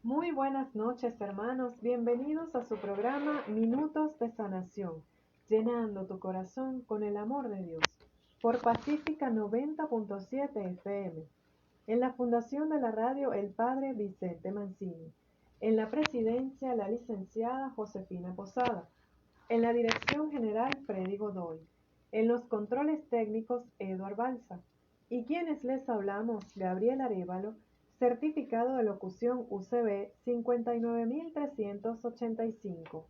Muy buenas noches, hermanos. Bienvenidos a su programa Minutos de Sanación, llenando tu corazón con el amor de Dios, por Pacífica 90.7 FM, en la Fundación de la Radio el Padre Vicente Mancini, en la Presidencia la licenciada Josefina Posada, en la Dirección General Freddy Godoy, en los controles técnicos Eduard Balsa, y quienes les hablamos Gabriel Arévalo, certificado de locución UCB 59385.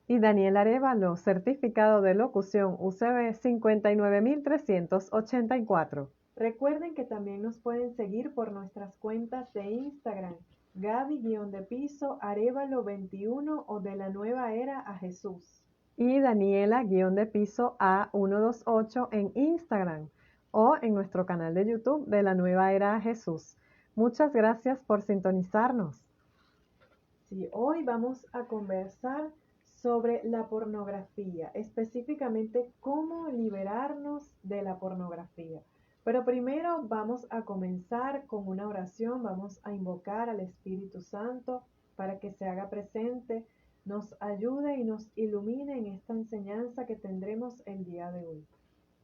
Y Daniel Arévalo, certificado de locución UCB 59384. Recuerden que también nos pueden seguir por nuestras cuentas de Instagram, Gaby-de-piso Arévalo 21 o de la nueva era a Jesús. Y Daniela-de-piso A128 en Instagram o en nuestro canal de YouTube de la nueva era a Jesús. Muchas gracias por sintonizarnos. Sí, hoy vamos a conversar sobre la pornografía, específicamente cómo liberarnos de la pornografía. Pero primero vamos a comenzar con una oración, vamos a invocar al Espíritu Santo para que se haga presente, nos ayude y nos ilumine en esta enseñanza que tendremos el día de hoy.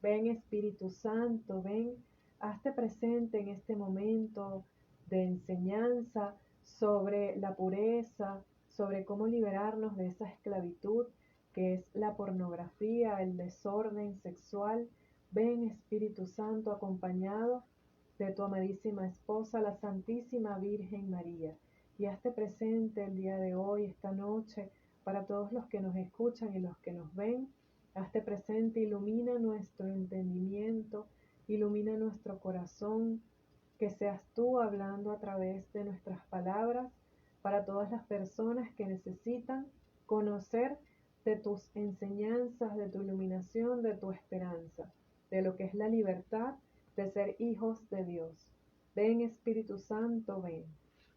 Ven Espíritu Santo, ven, hazte presente en este momento de enseñanza sobre la pureza, sobre cómo liberarnos de esa esclavitud que es la pornografía, el desorden sexual. Ven Espíritu Santo acompañado de tu amadísima esposa, la Santísima Virgen María, y hazte presente el día de hoy, esta noche, para todos los que nos escuchan y los que nos ven. Hazte presente, ilumina nuestro entendimiento, ilumina nuestro corazón, que seas tú hablando a través de nuestras palabras para todas las personas que necesitan conocer de tus enseñanzas, de tu iluminación, de tu esperanza, de lo que es la libertad de ser hijos de Dios. Ven Espíritu Santo, ven.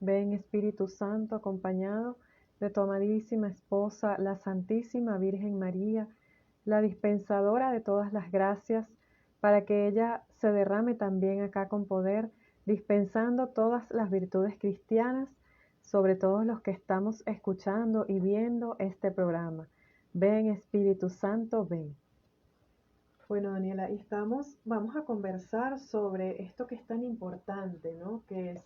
Ven Espíritu Santo acompañado de tu amadísima esposa, la Santísima Virgen María, la dispensadora de todas las gracias, para que ella se derrame también acá con poder, dispensando todas las virtudes cristianas sobre todos los que estamos escuchando y viendo este programa. Ven Espíritu Santo, ven. Bueno, Daniela, vamos a conversar sobre esto que es tan importante, ¿no? Que es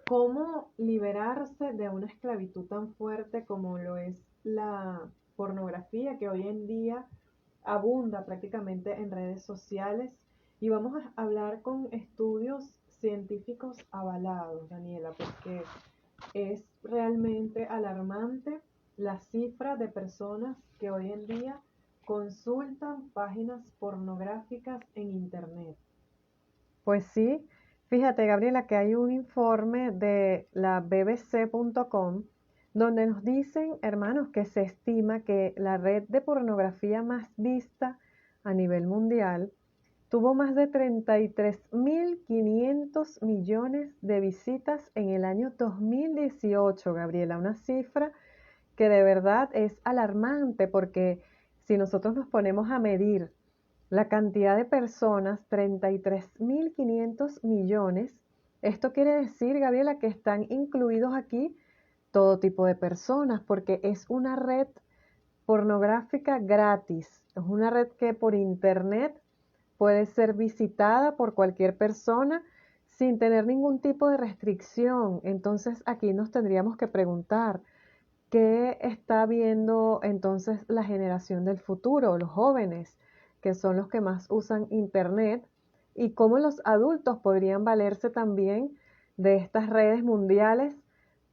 cómo liberarse de una esclavitud tan fuerte como lo es la pornografía, que hoy en día abunda prácticamente en redes sociales. Y vamos a hablar con estudios científicos avalados, Daniela, porque es realmente alarmante la cifra de personas que hoy en día consultan páginas pornográficas en Internet. Pues sí, fíjate, Gabriela, que hay un informe de la bbc.com donde nos dicen, hermanos, que se estima que la red de pornografía más vista a nivel mundial tuvo más de 33.500 millones de visitas en el año 2018, Gabriela, una cifra que de verdad es alarmante porque si nosotros nos ponemos a medir la cantidad de personas, 33.500 millones, esto quiere decir, Gabriela, que están incluidos aquí todo tipo de personas porque es una red pornográfica gratis, es una red que por internet puede ser visitada por cualquier persona sin tener ningún tipo de restricción. Entonces aquí nos tendríamos que preguntar, ¿qué está viendo entonces la generación del futuro, los jóvenes, que son los que más usan internet? Y cómo los adultos podrían valerse también de estas redes mundiales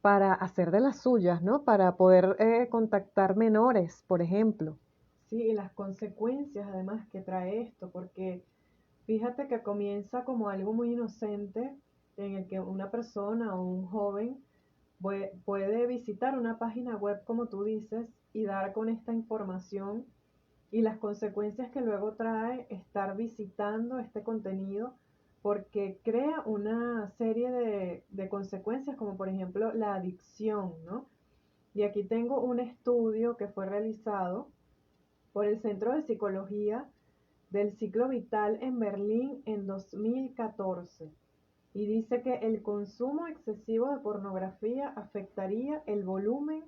para hacer de las suyas, ¿no? Para poder contactar menores, por ejemplo. Sí, y las consecuencias además que trae esto, porque fíjate que comienza como algo muy inocente en el que una persona o un joven puede visitar una página web, como tú dices, y dar con esta información y las consecuencias que luego trae estar visitando este contenido, porque crea una serie de consecuencias, como por ejemplo la adicción, ¿no? Y aquí tengo un estudio que fue realizado por el Centro de Psicología del Ciclo Vital en Berlín en 2014. y dice que el consumo excesivo de pornografía afectaría el volumen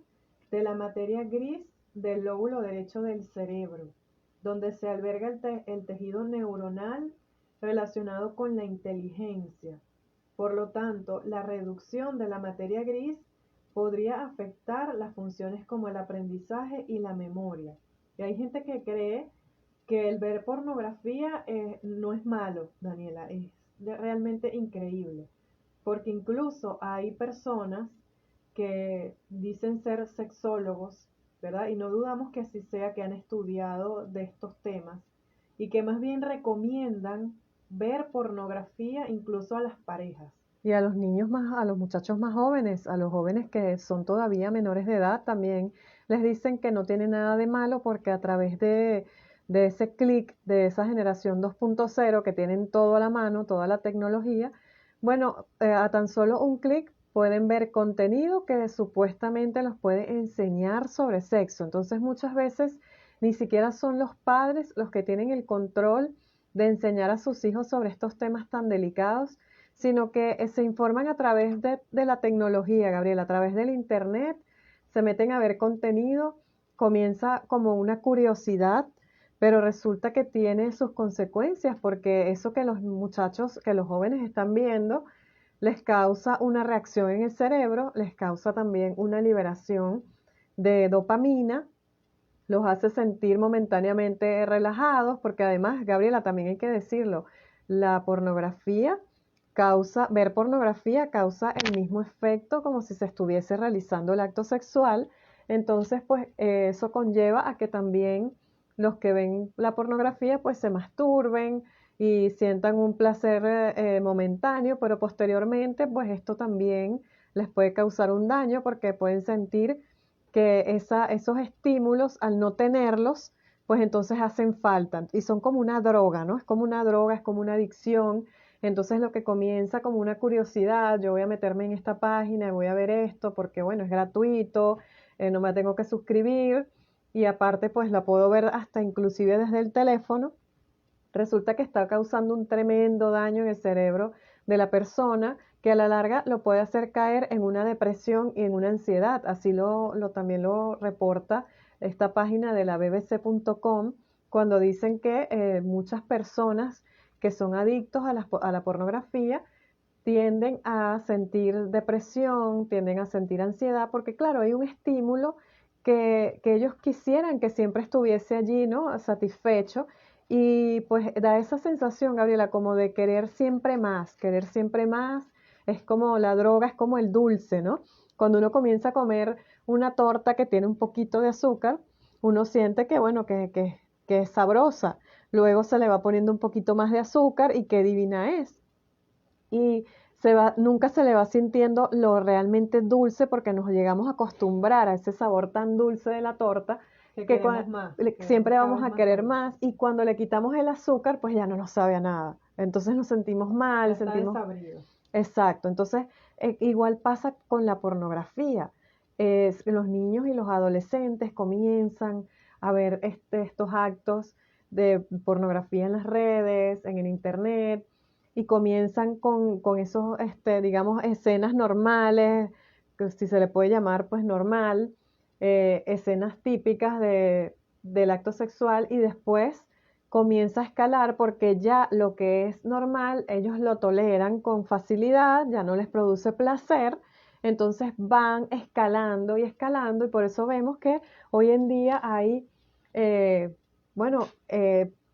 de la materia gris del lóbulo derecho del cerebro, donde se alberga el tejido neuronal relacionado con la inteligencia. Por lo tanto, la reducción de la materia gris podría afectar las funciones como el aprendizaje y la memoria. Y hay gente que cree que el ver pornografía no es malo, Daniela, es realmente increíble, porque incluso hay personas que dicen ser sexólogos, ¿verdad? Y no dudamos que así sea, que han estudiado de estos temas y que más bien recomiendan ver pornografía incluso a las parejas. Y a los niños más, a los muchachos más jóvenes, a los jóvenes que son todavía menores de edad, también les dicen que no tiene nada de malo porque a través de ese clic, de esa generación 2.0 que tienen todo a la mano, toda la tecnología, bueno, a tan solo un clic pueden ver contenido que supuestamente los puede enseñar sobre sexo. Entonces muchas veces ni siquiera son los padres los que tienen el control de enseñar a sus hijos sobre estos temas tan delicados, sino que se informan a través de la tecnología, Gabriela, a través del internet, se meten a ver contenido, comienza como una curiosidad, pero resulta que tiene sus consecuencias, porque eso que los muchachos, que los jóvenes están viendo, les causa una reacción en el cerebro, les causa también una liberación de dopamina, los hace sentir momentáneamente relajados, porque además, Gabriela, también hay que decirlo, la pornografía ver pornografía causa el mismo efecto como si se estuviese realizando el acto sexual. Entonces, pues eso conlleva a que también los que ven la pornografía pues se masturben y sientan un placer momentáneo, pero posteriormente pues esto también les puede causar un daño porque pueden sentir que esos estímulos, al no tenerlos, pues entonces hacen falta y son como una droga, ¿no? Es como una droga, es como una adicción. Entonces lo que comienza como una curiosidad, yo voy a meterme en esta página y voy a ver esto porque bueno, es gratuito, no me tengo que suscribir y aparte pues la puedo ver hasta inclusive desde el teléfono. Resulta que está causando un tremendo daño en el cerebro de la persona que a la larga lo puede hacer caer en una depresión y en una ansiedad. Así también lo reporta esta página de la bbc.com cuando dicen que muchas personas que son adictos a la pornografía tienden a sentir depresión, tienden a sentir ansiedad, porque claro, hay un estímulo que ellos quisieran que siempre estuviese allí, ¿no? Satisfecho. Y pues da esa sensación, Gabriela, como de querer siempre más, es como la droga, es como el dulce, ¿no? Cuando uno comienza a comer una torta que tiene un poquito de azúcar, uno siente que, bueno, que es sabrosa. Luego se le va poniendo un poquito más de azúcar y qué divina es. Y nunca se le va sintiendo lo realmente dulce porque nos llegamos a acostumbrar a ese sabor tan dulce de la torta Que que queremos más, siempre queremos cada vamos vez a más querer dulce. más y cuando le quitamos el azúcar pues ya no nos sabe a nada. Entonces nos sentimos Ya mal, está sentimos. desabrido. Exacto, entonces igual pasa con la pornografía. Los niños y los adolescentes comienzan a ver estos actos de pornografía en las redes, en el internet, y comienzan con esos, digamos, escenas normales, que si se le puede llamar, pues normal, escenas típicas del acto sexual, y después comienza a escalar porque ya lo que es normal, ellos lo toleran con facilidad, ya no les produce placer, entonces van escalando y escalando, y por eso vemos que hoy en día hay, eh, bueno,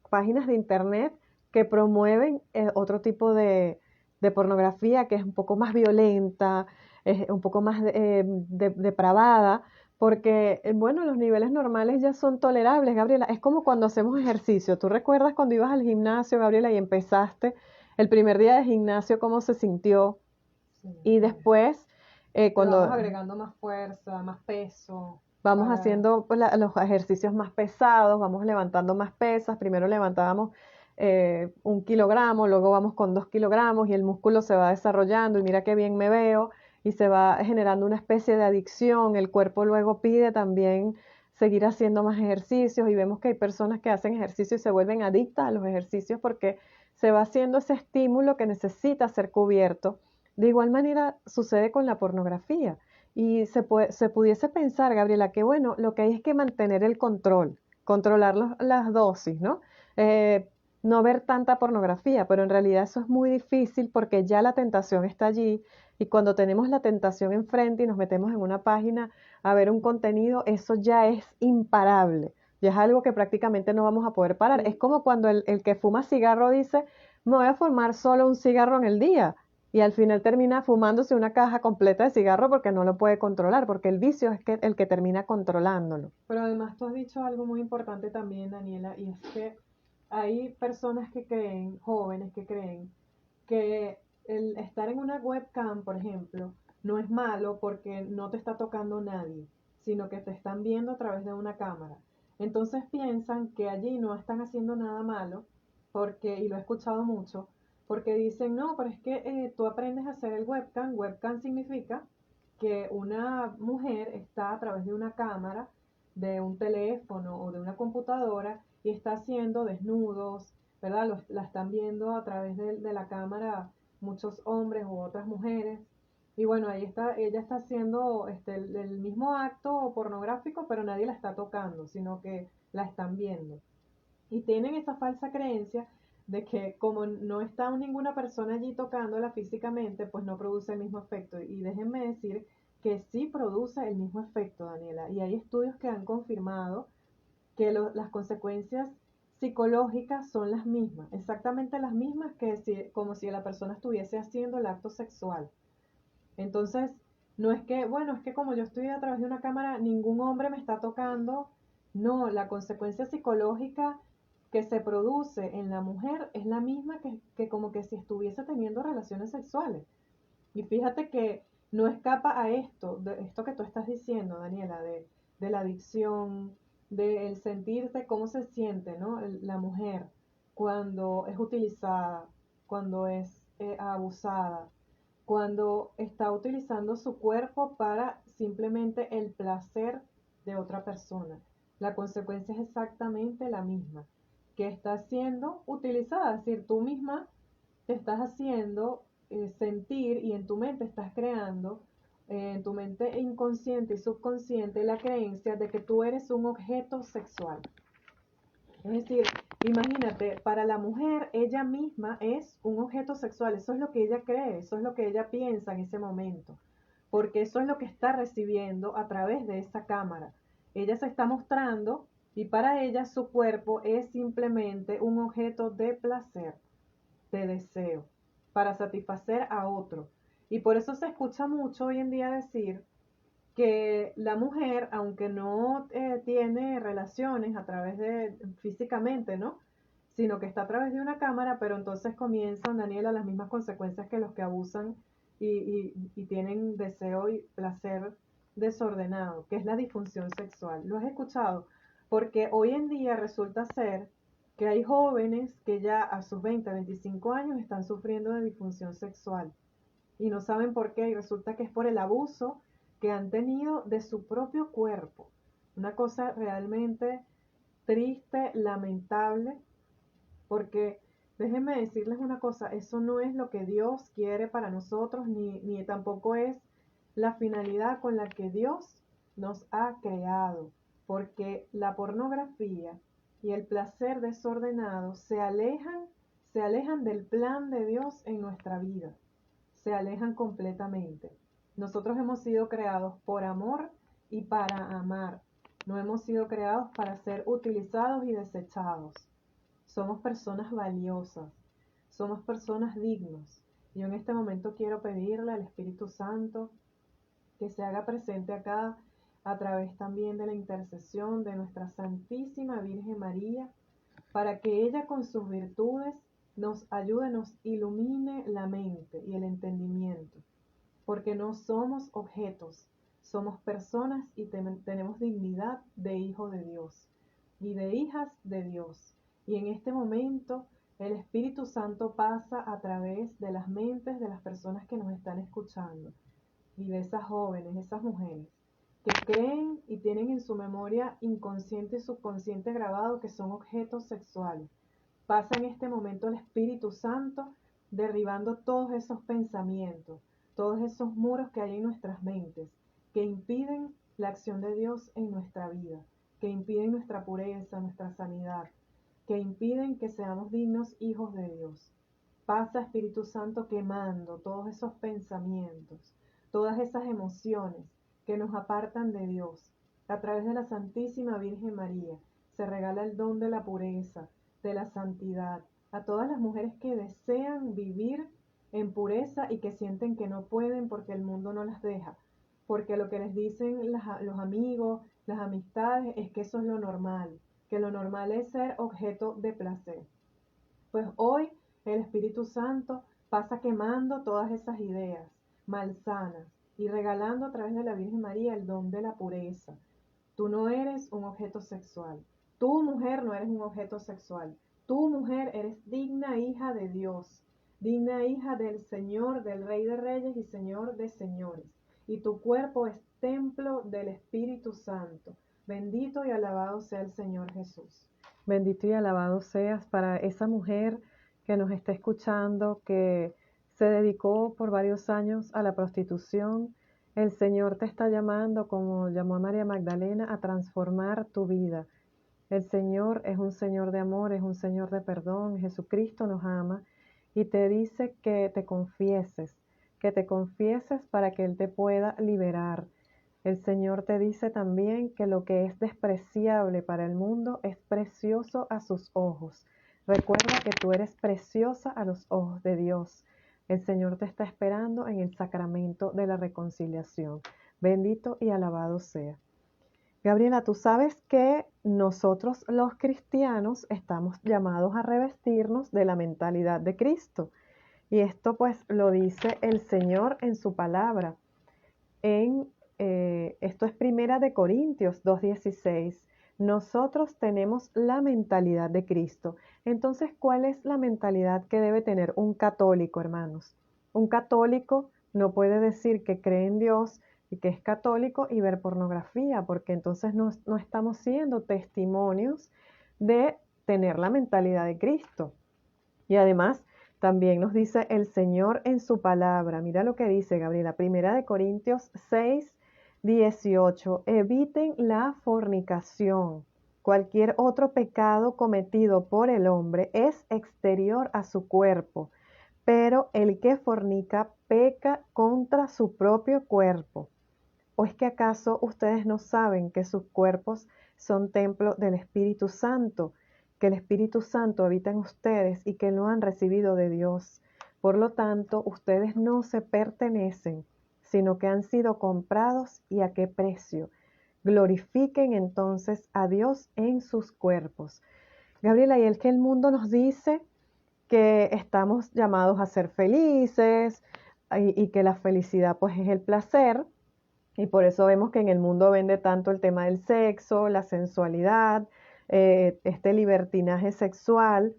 páginas de internet que promueven otro tipo de pornografía que es un poco más violenta, es un poco más depravada, porque, bueno, los niveles normales ya son tolerables, Gabriela. Es como cuando hacemos ejercicio. ¿Tú recuerdas cuando ibas al gimnasio, Gabriela, y empezaste el primer día de gimnasio, cómo se sintió? Sí, Y sí. después, Le vamos cuando agregando más fuerza, más peso vamos para... haciendo pues, los ejercicios más pesados, vamos levantando más pesas. Primero levantábamos 1 kilogramo, luego vamos con 2 kilogramos y el músculo se va desarrollando y mira qué bien me veo y se va generando una especie de adicción. El cuerpo luego pide también seguir haciendo más ejercicios y vemos que hay personas que hacen ejercicio y se vuelven adictas a los ejercicios porque se va haciendo ese estímulo que necesita ser cubierto. De igual manera sucede con la pornografía. Y se pudiese pensar, Gabriela, que bueno, lo que hay es que mantener el control, controlar las dosis, ¿no? No ver tanta pornografía, pero en realidad eso es muy difícil porque ya la tentación está allí y cuando tenemos la tentación enfrente y nos metemos en una página a ver un contenido, eso ya es imparable, ya es algo que prácticamente no vamos a poder parar. Sí. Es como cuando el que fuma cigarro dice, me voy a fumar solo un cigarro en el día y al final termina fumándose una caja completa de cigarro porque no lo puede controlar, porque el vicio es el que termina controlándolo. Pero además tú has dicho algo muy importante también, Daniela, y es que hay personas que creen, jóvenes que creen, que el estar en una webcam, por ejemplo, no es malo porque no te está tocando nadie, sino que te están viendo a través de una cámara. Entonces piensan que allí no están haciendo nada malo, porque, y lo he escuchado mucho, porque dicen, no, pero es que tú aprendes a hacer el webcam. Webcam significa que una mujer está a través de una cámara, de un teléfono o de una computadora y está haciendo desnudos, ¿verdad? La están viendo a través de la cámara muchos hombres u otras mujeres. Y bueno, ahí está, ella está haciendo el mismo acto pornográfico, pero nadie la está tocando, sino que la están viendo. Y tienen esa falsa creencia de que como no está ninguna persona allí tocándola físicamente, pues no produce el mismo efecto. Y déjenme decir que sí produce el mismo efecto, Daniela. Y hay estudios que han confirmado que las consecuencias psicológicas son las mismas, exactamente las mismas que si, como si la persona estuviese haciendo el acto sexual. Entonces, no es que, bueno, es que como yo estoy a través de una cámara, ningún hombre me está tocando. No, la consecuencia psicológica que se produce en la mujer es la misma que como que si estuviese teniendo relaciones sexuales. Y fíjate que no escapa a esto, de esto que tú estás diciendo, Daniela, de la adicción, de el sentirse, cómo se siente, ¿no? La mujer cuando es utilizada, cuando es abusada, cuando está utilizando su cuerpo para simplemente el placer de otra persona. La consecuencia es exactamente la misma, que está siendo utilizada, es decir, tú misma te estás haciendo sentir y en tu mente estás creando, en tu mente inconsciente y subconsciente, la creencia de que tú eres un objeto sexual. Es decir, imagínate, para la mujer ella misma es un objeto sexual, eso es lo que ella cree, eso es lo que ella piensa en ese momento, porque eso es lo que está recibiendo a través de esa cámara. Ella se está mostrando y para ella su cuerpo es simplemente un objeto de placer, de deseo, para satisfacer a otro. Y por eso se escucha mucho hoy en día decir que la mujer, aunque no tiene relaciones a través de físicamente, ¿no? Sino que está a través de una cámara, pero entonces comienzan, Daniela, las mismas consecuencias que los que abusan y tienen deseo y placer desordenado, que es la disfunción sexual. ¿Lo has escuchado? Porque hoy en día resulta ser que hay jóvenes que ya a sus 20, 25 años están sufriendo de disfunción sexual y no saben por qué, y resulta que es por el abuso que han tenido de su propio cuerpo. Una cosa realmente triste, lamentable, porque déjenme decirles una cosa, eso no es lo que Dios quiere para nosotros, ni tampoco es la finalidad con la que Dios nos ha creado, porque la pornografía y el placer desordenado se alejan del plan de Dios en nuestra vida, se alejan completamente. Nosotros hemos sido creados por amor y para amar. No hemos sido creados para ser utilizados y desechados. Somos personas valiosas. Somos personas dignas. Yo en este momento quiero pedirle al Espíritu Santo que se haga presente acá a través también de la intercesión de nuestra Santísima Virgen María, para que ella con sus virtudes nos ayude, nos ilumine la mente y el entendimiento, porque no somos objetos, somos personas y tenemos dignidad de hijo de Dios y de hijas de Dios. Y en este momento el Espíritu Santo pasa a través de las mentes de las personas que nos están escuchando y de esas jóvenes, esas mujeres que creen y tienen en su memoria inconsciente y subconsciente grabado que son objetos sexuales. Pasa en este momento el Espíritu Santo derribando todos esos pensamientos, todos esos muros que hay en nuestras mentes, que impiden la acción de Dios en nuestra vida, que impiden nuestra pureza, nuestra sanidad, que impiden que seamos dignos hijos de Dios. Pasa Espíritu Santo quemando todos esos pensamientos, todas esas emociones que nos apartan de Dios. A través de la Santísima Virgen María se regala el don de la pureza, de la santidad, a todas las mujeres que desean vivir en pureza y que sienten que no pueden porque el mundo no las deja, porque lo que les dicen los amigos, las amistades, es que eso es lo normal, que lo normal es ser objeto de placer. Pues hoy el Espíritu Santo pasa quemando todas esas ideas malsanas y regalando a través de la Virgen María el don de la pureza. Tú no eres un objeto sexual. Tú, mujer, no eres un objeto sexual. Tú, mujer, eres digna hija de Dios, digna hija del Señor, del Rey de Reyes y Señor de Señores. Y tu cuerpo es templo del Espíritu Santo. Bendito y alabado sea el Señor Jesús. Bendito y alabado seas para esa mujer que nos está escuchando, que se dedicó por varios años a la prostitución. El Señor te está llamando, como llamó a María Magdalena, a transformar tu vida. El Señor es un Señor de amor, es un Señor de perdón. Jesucristo nos ama y te dice que te confieses para que Él te pueda liberar. El Señor te dice también que lo que es despreciable para el mundo es precioso a sus ojos. Recuerda que tú eres preciosa a los ojos de Dios. El Señor te está esperando en el sacramento de la reconciliación. Bendito y alabado sea. Gabriela, tú sabes que nosotros los cristianos estamos llamados a revestirnos de la mentalidad de Cristo. Y esto pues lo dice el Señor en su palabra. Esto es Primera de Corintios 2:16. Nosotros tenemos la mentalidad de Cristo. Entonces, ¿cuál es la mentalidad que debe tener un católico, hermanos? Un católico no puede decir que cree en Dios y que es católico y ver pornografía, porque entonces no estamos siendo testimonios de tener la mentalidad de Cristo. Y además, también nos dice el Señor en su palabra. Mira lo que dice Gabriela, Primera de Corintios 6:18. Eviten la fornicación. Cualquier otro pecado cometido por el hombre es exterior a su cuerpo, pero el que fornica peca contra su propio cuerpo. ¿O es que acaso ustedes no saben que sus cuerpos son templo del Espíritu Santo, que el Espíritu Santo habita en ustedes y que lo han recibido de Dios? Por lo tanto, ustedes no se pertenecen, sino que han sido comprados, ¿y a qué precio? Glorifiquen entonces a Dios en sus cuerpos. Gabriela, y el que el mundo nos dice que estamos llamados a ser felices y que la felicidad pues es el placer. Y por eso vemos que en el mundo vende tanto el tema del sexo, la sensualidad, este libertinaje sexual.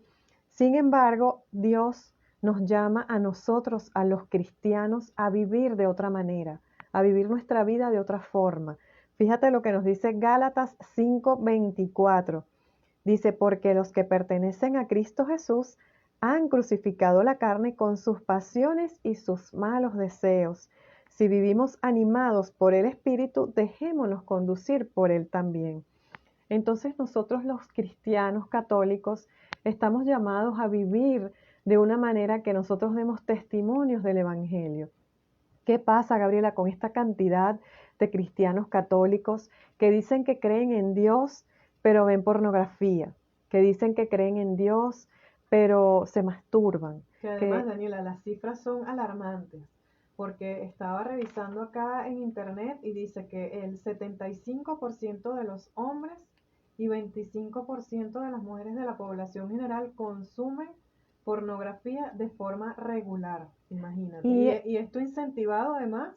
Sin embargo, Dios nos llama a nosotros, a los cristianos, a vivir de otra manera, a vivir nuestra vida de otra forma. Fíjate lo que nos dice Gálatas 5:24. Dice, porque los que pertenecen a Cristo Jesús han crucificado la carne con sus pasiones y sus malos deseos. Si vivimos animados por el Espíritu, dejémonos conducir por Él también. Entonces nosotros los cristianos católicos estamos llamados a vivir de una manera que nosotros demos testimonios del Evangelio. ¿Qué pasa, Gabriela, con esta cantidad de cristianos católicos que dicen que creen en Dios, pero ven pornografía? Que dicen que creen en Dios, pero se masturban. Que además, Daniela, las cifras son alarmantes, porque estaba revisando acá en internet y dice que el 75% de los hombres y 25% de las mujeres de la población general consumen pornografía de forma regular, imagínate. Y esto incentivado además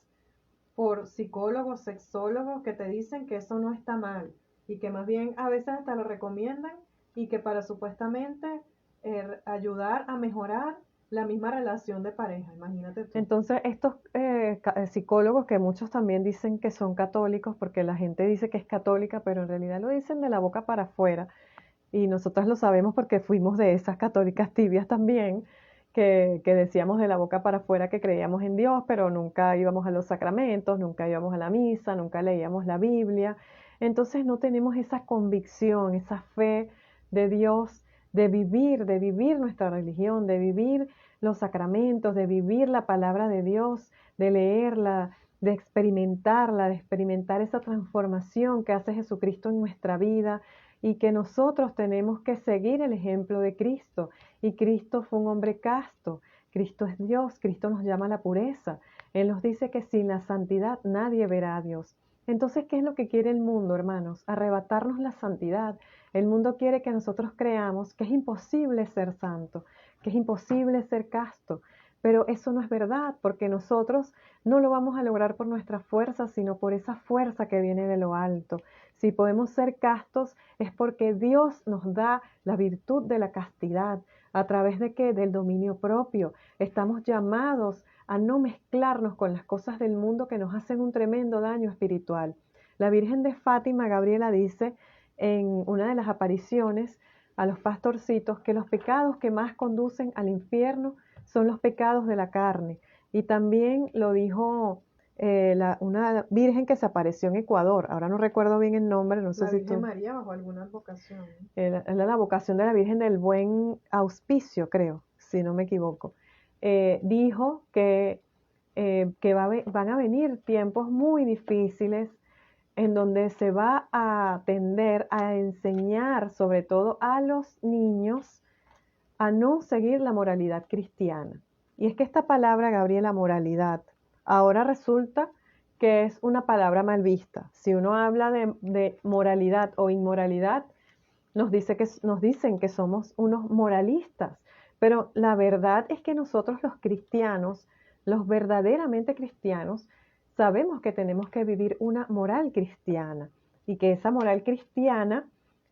por psicólogos, sexólogos que te dicen que eso no está mal y que más bien a veces hasta lo recomiendan y que para supuestamente ayudar a mejorar la misma relación de pareja, imagínate tú. Entonces, estos psicólogos que muchos también dicen que son católicos, porque la gente dice que es católica, pero en realidad lo dicen de la boca para afuera, y nosotras lo sabemos porque fuimos de esas católicas tibias también, que decíamos de la boca para afuera que creíamos en Dios, pero nunca íbamos a los sacramentos, nunca íbamos a la misa, nunca leíamos la Biblia. Entonces no tenemos esa convicción, esa fe de Dios, de vivir nuestra religión, de vivir los sacramentos, de vivir la palabra de Dios, de leerla, de experimentar esa transformación que hace Jesucristo en nuestra vida y que nosotros tenemos que seguir el ejemplo de Cristo. Y Cristo fue un hombre casto, Cristo es Dios, Cristo nos llama a la pureza. Él nos dice que sin la santidad nadie verá a Dios. Entonces, ¿qué es lo que quiere el mundo, hermanos? Arrebatarnos la santidad. El mundo quiere que nosotros creamos que es imposible ser santo, que es imposible ser casto. Pero eso no es verdad, porque nosotros no lo vamos a lograr por nuestra fuerza, sino por esa fuerza que viene de lo alto. Si podemos ser castos es porque Dios nos da la virtud de la castidad. ¿A través de qué? Del dominio propio. Estamos llamados a no mezclarnos con las cosas del mundo que nos hacen un tremendo daño espiritual. La Virgen de Fátima, Gabriela, dice en una de las apariciones a los pastorcitos que los pecados que más conducen al infierno son los pecados de la carne. Y también lo dijo una virgen que se apareció en Ecuador. Ahora no recuerdo bien el nombre, no sé La si Virgen tú. María bajo alguna advocación. Era la vocación de la Virgen del Buen Auspicio, creo, si no me equivoco. Dijo que van a venir tiempos muy difíciles en donde se va a tender a enseñar, sobre todo a los niños, a no seguir la moralidad cristiana. Y es que esta palabra, Gabriela, moralidad, ahora resulta que es una palabra mal vista. Si uno habla de moralidad o inmoralidad, nos dicen que somos unos moralistas, pero la verdad es que nosotros los cristianos, los verdaderamente cristianos, sabemos que tenemos que vivir una moral cristiana y que esa moral cristiana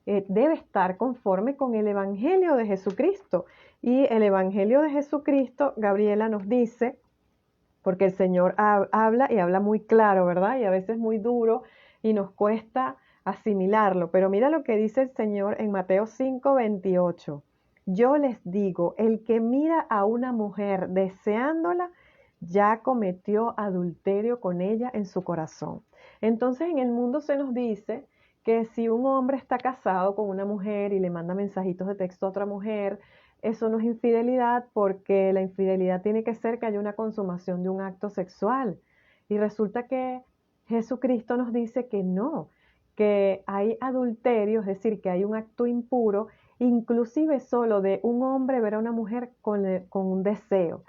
debe estar conforme con el Evangelio de Jesucristo. Y el Evangelio de Jesucristo, Gabriela nos dice, porque el Señor habla y habla muy claro, ¿verdad? Y a veces muy duro y nos cuesta asimilarlo. Pero mira lo que dice el Señor en Mateo 5:28. Yo les digo, el que mira a una mujer deseándola, ya cometió adulterio con ella en su corazón. Entonces en el mundo se nos dice que si un hombre está casado con una mujer y le manda mensajitos de texto a otra mujer, eso no es infidelidad porque la infidelidad tiene que ser que haya una consumación de un acto sexual. Y resulta que Jesucristo nos dice que no, que hay adulterio, es decir, que hay un acto impuro, inclusive solo de un hombre ver a una mujer con un deseo.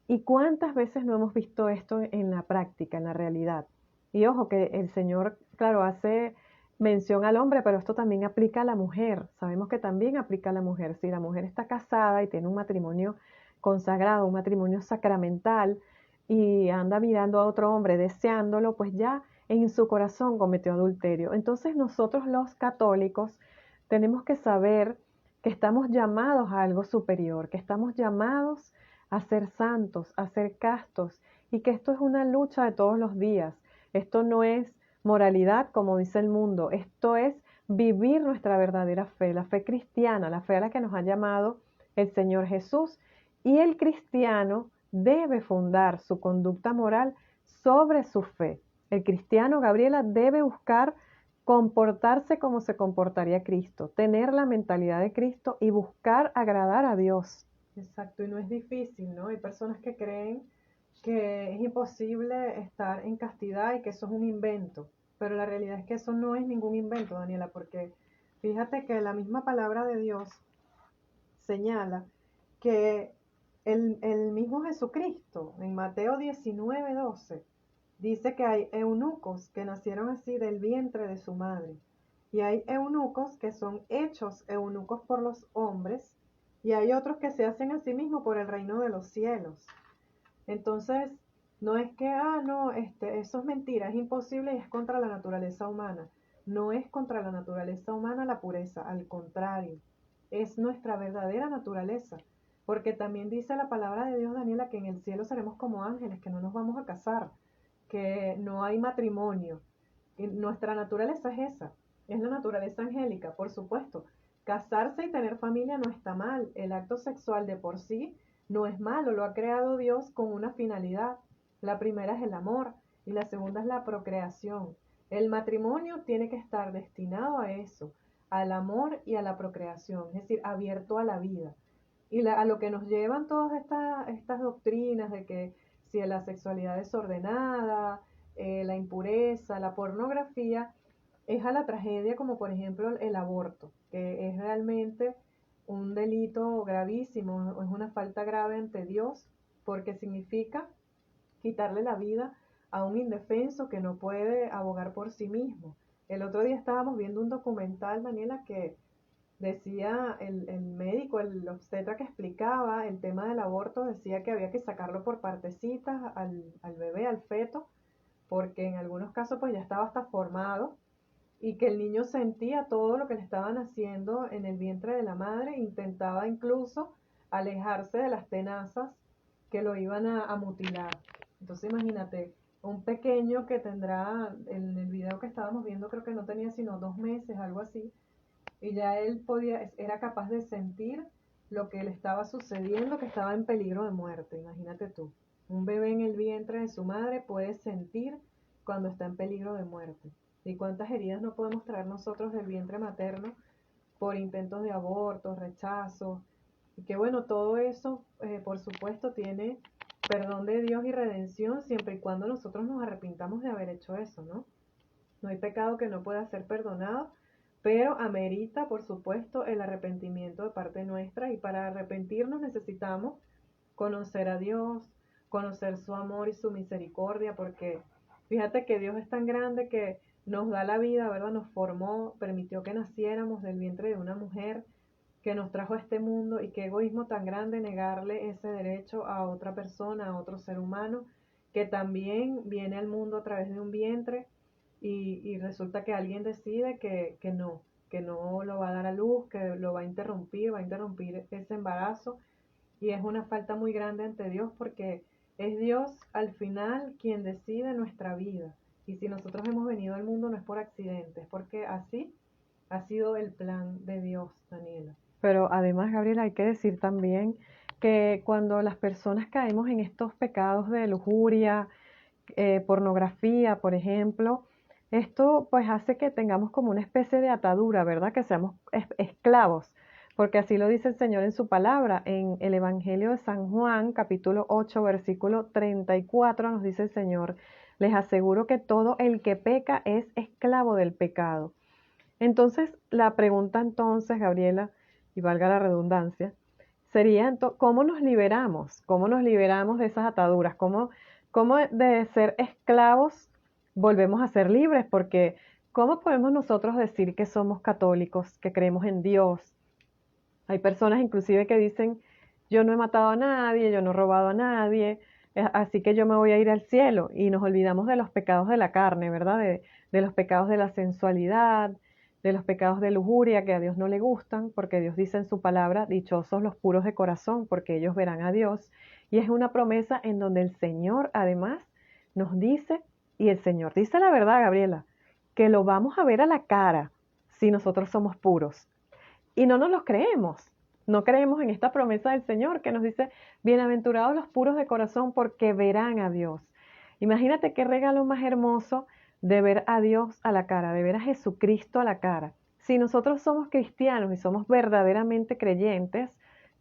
¿Y cuántas veces no hemos visto esto en la práctica, en la realidad? Y ojo que el Señor, claro, hace mención al hombre, pero esto también aplica a la mujer. Sabemos que también aplica a la mujer. Si la mujer está casada y tiene un matrimonio consagrado, un matrimonio sacramental, y anda mirando a otro hombre deseándolo, pues ya en su corazón cometió adulterio. Entonces nosotros los católicos tenemos que saber que estamos llamados a algo superior, que estamos llamados a ser santos, a ser castos, y que esto es una lucha de todos los días. Esto no es moralidad, como dice el mundo, esto es vivir nuestra verdadera fe, la fe cristiana, la fe a la que nos ha llamado el Señor Jesús. Y el cristiano debe fundar su conducta moral sobre su fe. El cristiano, Gabriela, debe buscar comportarse como se comportaría Cristo, tener la mentalidad de Cristo y buscar agradar a Dios. Exacto, y no es difícil, ¿no? Hay personas que creen que es imposible estar en castidad y que eso es un invento, pero la realidad es que eso no es ningún invento, Daniela, porque fíjate que la misma palabra de Dios señala que el mismo Jesucristo en Mateo 19:12 dice que hay eunucos que nacieron así del vientre de su madre y hay eunucos que son hechos eunucos por los hombres y hay otros que se hacen a sí mismos por el reino de los cielos. Entonces, no es que, no, eso es mentira, es imposible y es contra la naturaleza humana. No es contra la naturaleza humana la pureza, al contrario, es nuestra verdadera naturaleza. Porque también dice la palabra de Dios, Daniela, que en el cielo seremos como ángeles, que no nos vamos a casar, que no hay matrimonio. Y nuestra naturaleza es esa, es la naturaleza angélica, por supuesto. casarse y tener familia no está mal. El acto sexual de por sí no es malo, lo ha creado Dios con una finalidad. La primera es el amor y la segunda es la procreación. El matrimonio tiene que estar destinado a eso, al amor y a la procreación, es decir, abierto a la vida. Y a lo que nos llevan todas estas doctrinas de que si la sexualidad desordenada, la impureza, la pornografía, es a la tragedia como por ejemplo el aborto, que es realmente un delito gravísimo, es una falta grave ante Dios, porque significa quitarle la vida a un indefenso que no puede abogar por sí mismo. El otro día estábamos viendo un documental, Daniela, que decía el médico, el obstetra que explicaba el tema del aborto, decía que había que sacarlo por partecitas al bebé, al feto, porque en algunos casos pues ya estaba hasta formado y que el niño sentía todo lo que le estaban haciendo en el vientre de la madre, intentaba incluso alejarse de las tenazas que lo iban a mutilar. Entonces imagínate, un pequeño que tendrá, en el video que estábamos viendo creo que no tenía sino 2 meses, algo así, y ya él era capaz de sentir lo que le estaba sucediendo, que estaba en peligro de muerte. Imagínate tú, un bebé en el vientre de su madre puede sentir cuando está en peligro de muerte. ¿Y cuántas heridas no podemos traer nosotros del vientre materno por intentos de aborto, rechazos? Y que bueno, todo eso, por supuesto, tiene perdón de Dios y redención siempre y cuando nosotros nos arrepintamos de haber hecho eso, ¿no? No hay pecado que no pueda ser perdonado, pero amerita, por supuesto, el arrepentimiento de parte nuestra, y para arrepentirnos necesitamos conocer a Dios, conocer su amor y su misericordia, porque fíjate que Dios es tan grande que nos da la vida, ¿verdad? Nos formó, permitió que naciéramos del vientre de una mujer, que nos trajo a este mundo, y qué egoísmo tan grande negarle ese derecho a otra persona, a otro ser humano, que también viene al mundo a través de un vientre, y resulta que alguien decide que no lo va a dar a luz, que lo va a interrumpir ese embarazo, y es una falta muy grande ante Dios, porque es Dios al final quien decide nuestra vida. Y si nosotros hemos venido al mundo no es por accidente, es porque así ha sido el plan de Dios, Daniela. Pero además, Gabriela, hay que decir también que cuando las personas caemos en estos pecados de lujuria, pornografía, por ejemplo, esto pues hace que tengamos como una especie de atadura, ¿verdad? Que seamos esclavos, porque así lo dice el Señor en su palabra. En el Evangelio de San Juan, capítulo 8, versículo 34, nos dice el Señor: les aseguro que todo el que peca es esclavo del pecado. Entonces, la pregunta entonces, Gabriela, y valga la redundancia, sería ¿cómo nos liberamos? ¿Cómo nos liberamos de esas ataduras? ¿Cómo de ser esclavos volvemos a ser libres? Porque ¿cómo podemos nosotros decir que somos católicos, que creemos en Dios? Hay personas inclusive que dicen, yo no he matado a nadie, yo no he robado a nadie, así que yo me voy a ir al cielo. Y nos olvidamos de los pecados de la carne, ¿verdad? De los pecados de la sensualidad, de los pecados de lujuria que a Dios no le gustan, porque Dios dice en su palabra: dichosos los puros de corazón, porque ellos verán a Dios. Y es una promesa en donde el Señor además nos dice, y el Señor dice la verdad, Gabriela, que lo vamos a ver a la cara si nosotros somos puros. Y no nos los creemos. No creemos en esta promesa del Señor que nos dice: bienaventurados los puros de corazón, porque verán a Dios. Imagínate qué regalo más hermoso de ver a Dios a la cara, de ver a Jesucristo a la cara. Si nosotros somos cristianos y somos verdaderamente creyentes,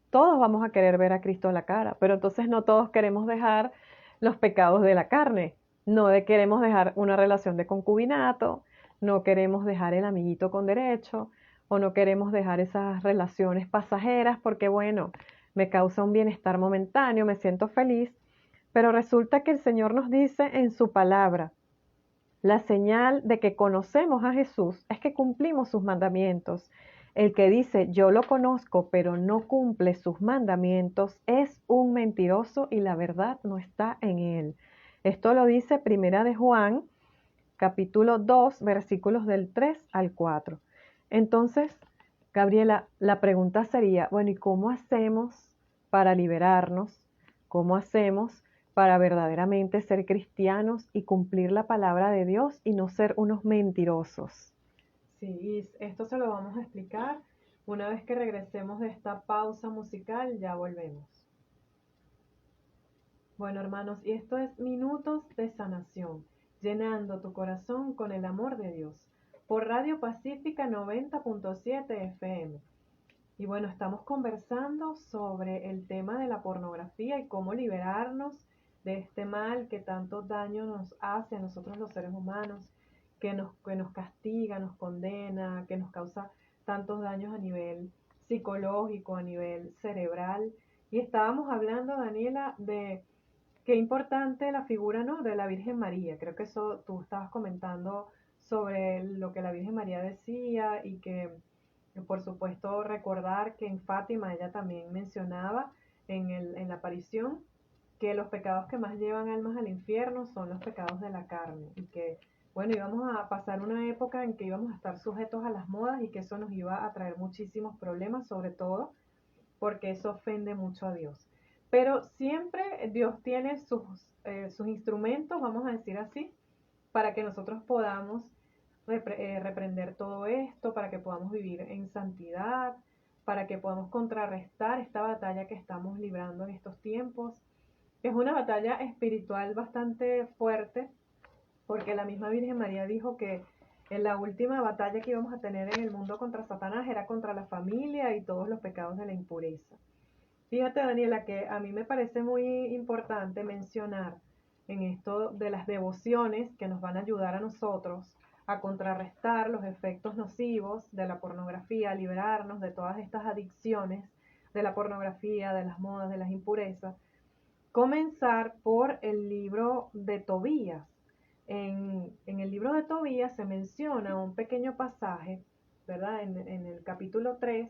todos vamos a querer ver a Cristo a la cara, pero entonces no todos queremos dejar los pecados de la carne. No queremos dejar una relación de concubinato, no queremos dejar el amiguito con derecho, o no queremos dejar esas relaciones pasajeras porque, bueno, me causa un bienestar momentáneo, me siento feliz, pero resulta que el Señor nos dice en su palabra: la señal de que conocemos a Jesús es que cumplimos sus mandamientos. El que dice yo lo conozco pero no cumple sus mandamientos es un mentiroso y la verdad no está en él. Esto lo dice Primera de Juan, capítulo 2, versículos del 3 al 4. Entonces, Gabriela, la pregunta sería, bueno, ¿y cómo hacemos para liberarnos? ¿Cómo hacemos para verdaderamente ser cristianos y cumplir la palabra de Dios y no ser unos mentirosos? Sí, y esto se lo vamos a explicar Una vez que regresemos de esta pausa musical, ya volvemos. Bueno, hermanos, y esto es Minutos de Sanación, llenando tu corazón con el amor de Dios, por Radio Pacífica 90.7 FM. Y bueno, estamos conversando sobre el tema de la pornografía y cómo liberarnos de este mal que tanto daño nos hace a nosotros los seres humanos, que nos castiga, nos condena, que nos causa tantos daños a nivel psicológico, a nivel cerebral. Y estábamos hablando, Daniela, de qué importante la figura, ¿no?, de la Virgen María. Creo que eso tú estabas comentando sobre lo que la Virgen María decía y que, por supuesto, recordar que en Fátima ella también mencionaba en la aparición que los pecados que más llevan almas al infierno son los pecados de la carne y que, bueno, íbamos a pasar una época en que íbamos a estar sujetos a las modas y que eso nos iba a traer muchísimos problemas, sobre todo porque eso ofende mucho a Dios. Pero siempre Dios tiene sus instrumentos, vamos a decir así, para que nosotros podamos reprender todo esto, para que podamos vivir en santidad, para que podamos contrarrestar esta batalla que estamos librando en estos tiempos. Es una batalla espiritual bastante fuerte, porque la misma Virgen María dijo que en la última batalla que íbamos a tener en el mundo contra Satanás era contra la familia y todos los pecados de la impureza. Fíjate, Daniela, que a mí me parece muy importante mencionar en esto de las devociones que nos van a ayudar a nosotros a contrarrestar los efectos nocivos de la pornografía, a liberarnos de todas estas adicciones de la pornografía, de las modas, de las impurezas. Comenzar por el libro de Tobías. En el libro de Tobías se menciona un pequeño pasaje, ¿verdad? En el capítulo 3,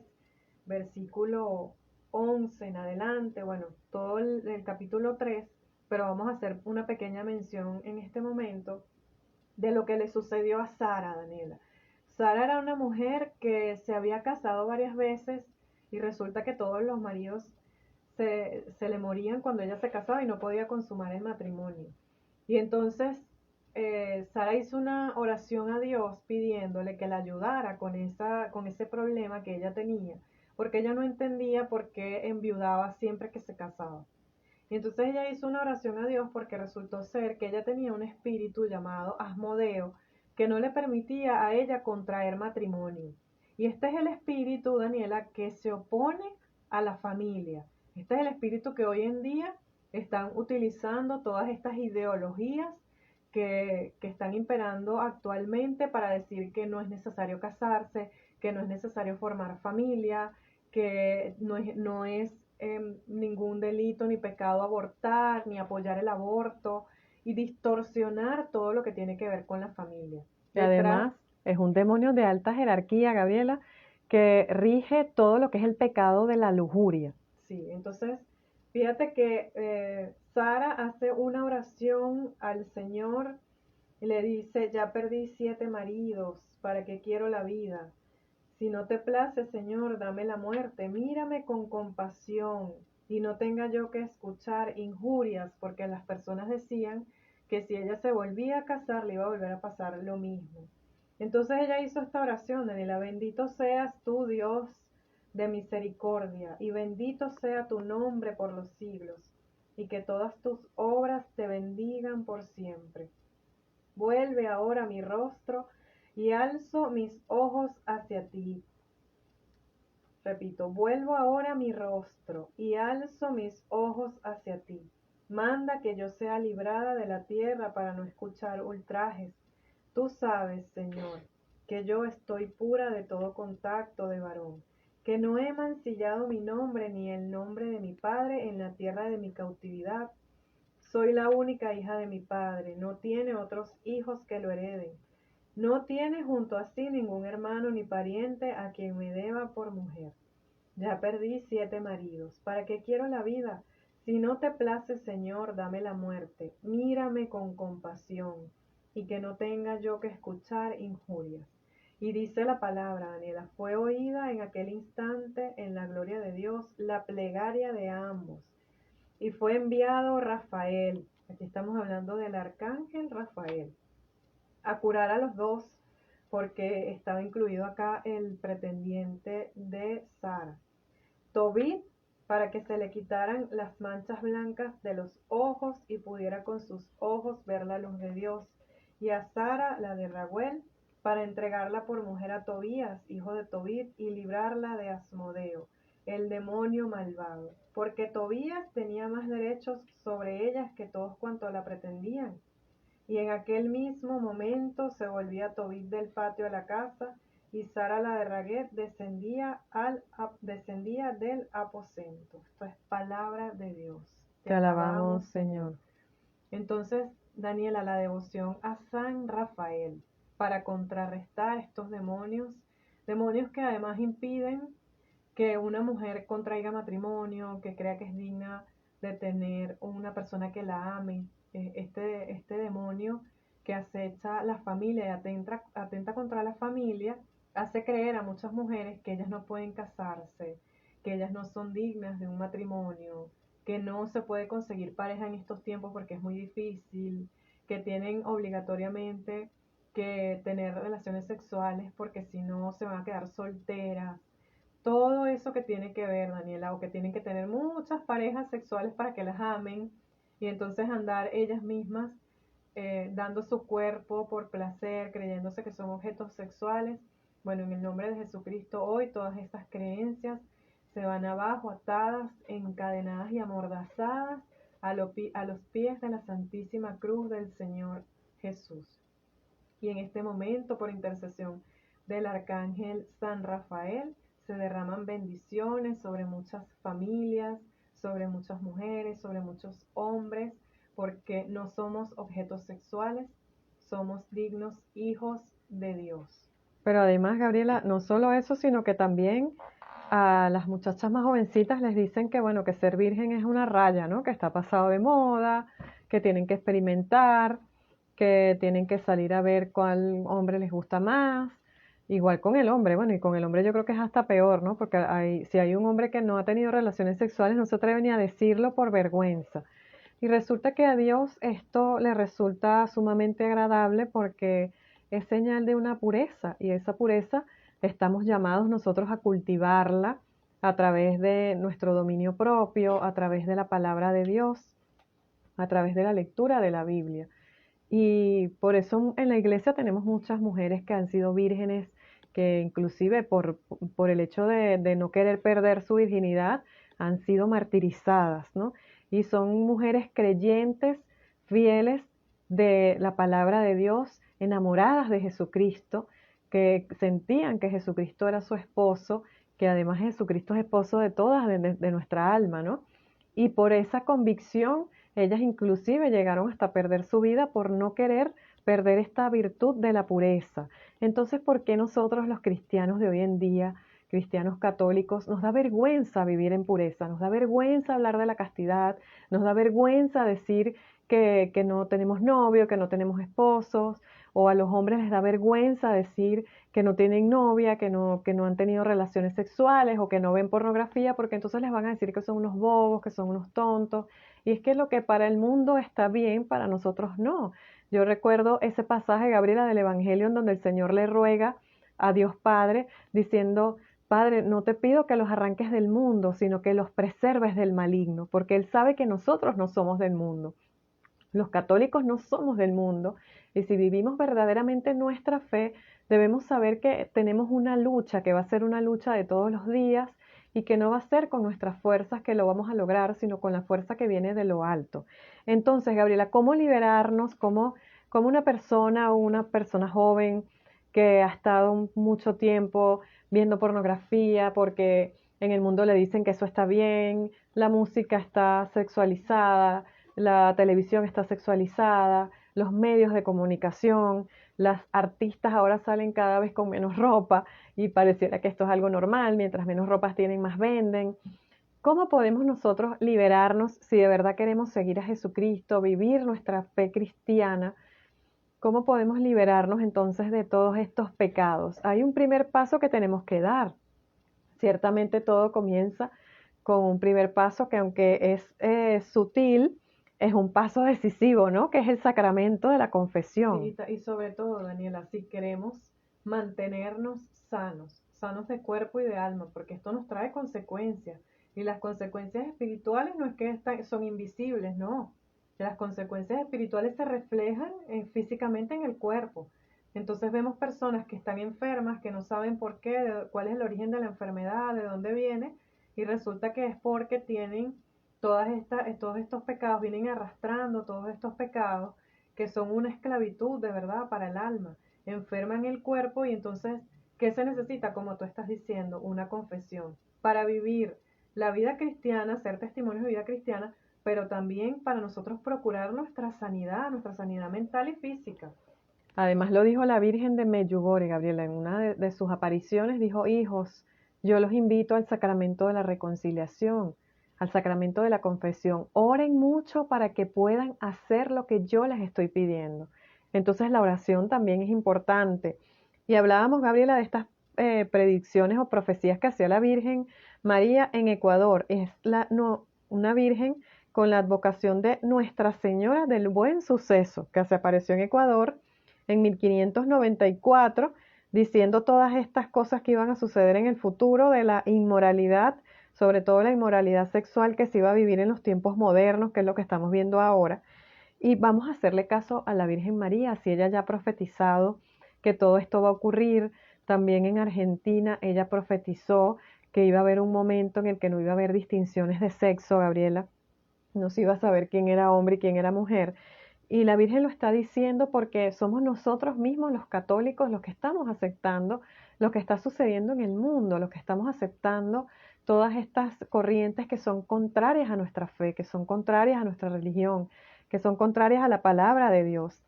versículo 11 en adelante, bueno, todo el capítulo 3, pero vamos a hacer una pequeña mención en este momento de lo que le sucedió a Sara, Daniela. Sara era una mujer que se había casado varias veces y resulta que todos los maridos se le morían cuando ella se casaba y no podía consumar el matrimonio. Y entonces Sara hizo una oración a Dios pidiéndole que la ayudara con ese problema que ella tenía, porque ella no entendía por qué enviudaba siempre que se casaba. Y entonces ella hizo una oración a Dios porque resultó ser que ella tenía un espíritu llamado Asmodeo que no le permitía a ella contraer matrimonio. Y este es el espíritu, Daniela, que se opone a la familia. Este es el espíritu que hoy en día están utilizando todas estas ideologías que están imperando actualmente para decir que no es necesario casarse, que no es necesario formar familia, que no es ningún delito ni pecado abortar, ni apoyar el aborto y distorsionar todo lo que tiene que ver con la familia. Y además es un demonio de alta jerarquía, Gabriela, que rige todo lo que es el pecado de la lujuria. Sí, entonces fíjate que Sara hace una oración al Señor y le dice, ya perdí 7 maridos, ¿para qué quiero la vida? Si no te place, Señor, dame la muerte, mírame con compasión y no tenga yo que escuchar injurias, porque las personas decían que si ella se volvía a casar le iba a volver a pasar lo mismo. Entonces ella hizo esta oración, Daniela, bendito seas tú, Dios de misericordia, y bendito sea tu nombre por los siglos, y que todas tus obras te bendigan por siempre. Vuelve ahora mi rostro y alzo mis ojos hacia ti. Repito, vuelvo ahora mi rostro y alzo mis ojos hacia ti. Manda que yo sea librada de la tierra para no escuchar ultrajes. Tú sabes, Señor, que yo estoy pura de todo contacto de varón, que no he mancillado mi nombre ni el nombre de mi padre en la tierra de mi cautividad. Soy la única hija de mi padre, no tiene otros hijos que lo hereden. No tiene junto a sí ningún hermano ni pariente a quien me deba por mujer. Ya perdí 7 maridos. ¿Para qué quiero la vida? Si no te place, Señor, dame la muerte. Mírame con compasión y que no tenga yo que escuchar injurias. Y dice la palabra, Daniela, fue oída en aquel instante en la gloria de Dios la plegaria de ambos. Y fue enviado Rafael, aquí estamos hablando del arcángel Rafael, a curar a los dos, porque estaba incluido acá el pretendiente de Sara. Tobit, para que se le quitaran las manchas blancas de los ojos y pudiera con sus ojos ver la luz de Dios. Y a Sara, la de Raguel, para entregarla por mujer a Tobías, hijo de Tobit, y librarla de Asmodeo, el demonio malvado, porque Tobías tenía más derechos sobre ellas que todos cuantos la pretendían. Y en aquel mismo momento se volvía Tobit del patio a la casa, y Sara la de Raguel descendía del aposento. Esto es palabra de Dios. Te alabamos, Señor. Entonces, Daniela, la devoción a San Rafael para contrarrestar estos demonios que además impiden que una mujer contraiga matrimonio, que crea que es digna de tener una persona que la ame. Este demonio que acecha la familia y atenta contra la familia, hace creer a muchas mujeres que ellas no pueden casarse, que ellas no son dignas de un matrimonio, que no se puede conseguir pareja en estos tiempos porque es muy difícil, que tienen obligatoriamente que tener relaciones sexuales porque si no se van a quedar solteras. Todo eso que tiene que ver, Daniela, o que tienen que tener muchas parejas sexuales para que las amen y entonces andar ellas mismas dando su cuerpo por placer, creyéndose que son objetos sexuales. Bueno, en el nombre de Jesucristo hoy todas estas creencias se van abajo, atadas, encadenadas y amordazadas a los pies de la Santísima Cruz del Señor Jesús. Y en este momento, por intercesión del Arcángel San Rafael, se derraman bendiciones sobre muchas familias, sobre muchas mujeres, sobre muchos hombres, porque no somos objetos sexuales, somos dignos hijos de Dios. Pero además, Gabriela, no solo eso, sino que también a las muchachas más jovencitas les dicen que, bueno, que ser virgen es una raya, ¿no? Que está pasado de moda, que tienen que experimentar, que tienen que salir a ver cuál hombre les gusta más. Igual con el hombre, bueno, y con el hombre yo creo que es hasta peor, ¿no? Porque si hay un hombre que no ha tenido relaciones sexuales, no se atreve ni a decirlo por vergüenza. Y resulta que a Dios esto le resulta sumamente agradable porque es señal de una pureza, y esa pureza estamos llamados nosotros a cultivarla a través de nuestro dominio propio, a través de la palabra de Dios, a través de la lectura de la Biblia. Y por eso en la iglesia tenemos muchas mujeres que han sido vírgenes, que inclusive por el hecho de no querer perder su virginidad, han sido martirizadas, ¿no? Y son mujeres creyentes, fieles de la palabra de Dios, enamoradas de Jesucristo, que sentían que Jesucristo era su esposo, que además Jesucristo es esposo de todas, de nuestra alma, ¿no? Y por esa convicción, ellas inclusive llegaron hasta perder su vida por no querer perder esta virtud de la pureza. Entonces, ¿por qué nosotros los cristianos de hoy en día, cristianos católicos, nos da vergüenza vivir en pureza? Nos da vergüenza hablar de la castidad, nos da vergüenza decir que no tenemos novio, que no tenemos esposos, o a los hombres les da vergüenza decir que no tienen novia, que no han tenido relaciones sexuales o que no ven pornografía, porque entonces les van a decir que son unos bobos, que son unos tontos. Y es que lo que para el mundo está bien, para nosotros no. Yo recuerdo ese pasaje, Gabriela, del Evangelio en donde el Señor le ruega a Dios Padre diciendo: Padre, no te pido que los arranques del mundo, sino que los preserves del maligno, porque Él sabe que nosotros no somos del mundo. Los católicos no somos del mundo, y si vivimos verdaderamente nuestra fe, debemos saber que tenemos una lucha, que va a ser una lucha de todos los días, y que no va a ser con nuestras fuerzas que lo vamos a lograr, sino con la fuerza que viene de lo alto. Entonces, Gabriela, ¿cómo liberarnos? ¿Cómo una persona o una persona joven que ha estado mucho tiempo viendo pornografía porque en el mundo le dicen que eso está bien, la música está sexualizada, la televisión está sexualizada, los medios de comunicación, las artistas ahora salen cada vez con menos ropa y pareciera que esto es algo normal, mientras menos ropas tienen, más venden? ¿Cómo podemos nosotros liberarnos si de verdad queremos seguir a Jesucristo, vivir nuestra fe cristiana? ¿Cómo podemos liberarnos entonces de todos estos pecados? Hay un primer paso que tenemos que dar. Ciertamente todo comienza con un primer paso que, aunque es sutil, es un paso decisivo, ¿no? Que es el sacramento de la confesión. Sí, y sobre todo, Daniela, si queremos mantenernos sanos de cuerpo y de alma, porque esto nos trae consecuencias. Y las consecuencias espirituales no es que son invisibles, no. Las consecuencias espirituales se reflejan físicamente en el cuerpo. Entonces vemos personas que están enfermas, que no saben por qué, cuál es el origen de la enfermedad, de dónde viene, y resulta que es porque tienen todos estos pecados, vienen arrastrando todos estos pecados que son una esclavitud de verdad para el alma. Enferman el cuerpo y entonces, ¿qué se necesita? Como tú estás diciendo, una confesión. Para vivir la vida cristiana, ser testimonios de vida cristiana, pero también para nosotros procurar nuestra sanidad mental y física. Además lo dijo la Virgen de Medjugorje, Gabriela, en una de sus apariciones dijo: hijos, yo los invito al sacramento de la reconciliación, al sacramento de la confesión. Oren mucho para que puedan hacer lo que yo les estoy pidiendo. Entonces la oración también es importante. Y hablábamos, Gabriela, de estas predicciones o profecías que hacía la Virgen María en Ecuador. Es una Virgen con la advocación de Nuestra Señora del Buen Suceso, que se apareció en Ecuador en 1594, diciendo todas estas cosas que iban a suceder en el futuro de la inmoralidad, sobre todo la inmoralidad sexual que se iba a vivir en los tiempos modernos, que es lo que estamos viendo ahora. Y vamos a hacerle caso a la Virgen María, si ella ya ha profetizado que todo esto va a ocurrir. También en Argentina ella profetizó que iba a haber un momento en el que no iba a haber distinciones de sexo, Gabriela. No se iba a saber quién era hombre y quién era mujer. Y la Virgen lo está diciendo porque somos nosotros mismos los católicos los que estamos aceptando lo que está sucediendo en el mundo, los que estamos aceptando todas estas corrientes que son contrarias a nuestra fe, que son contrarias a nuestra religión, que son contrarias a la palabra de Dios.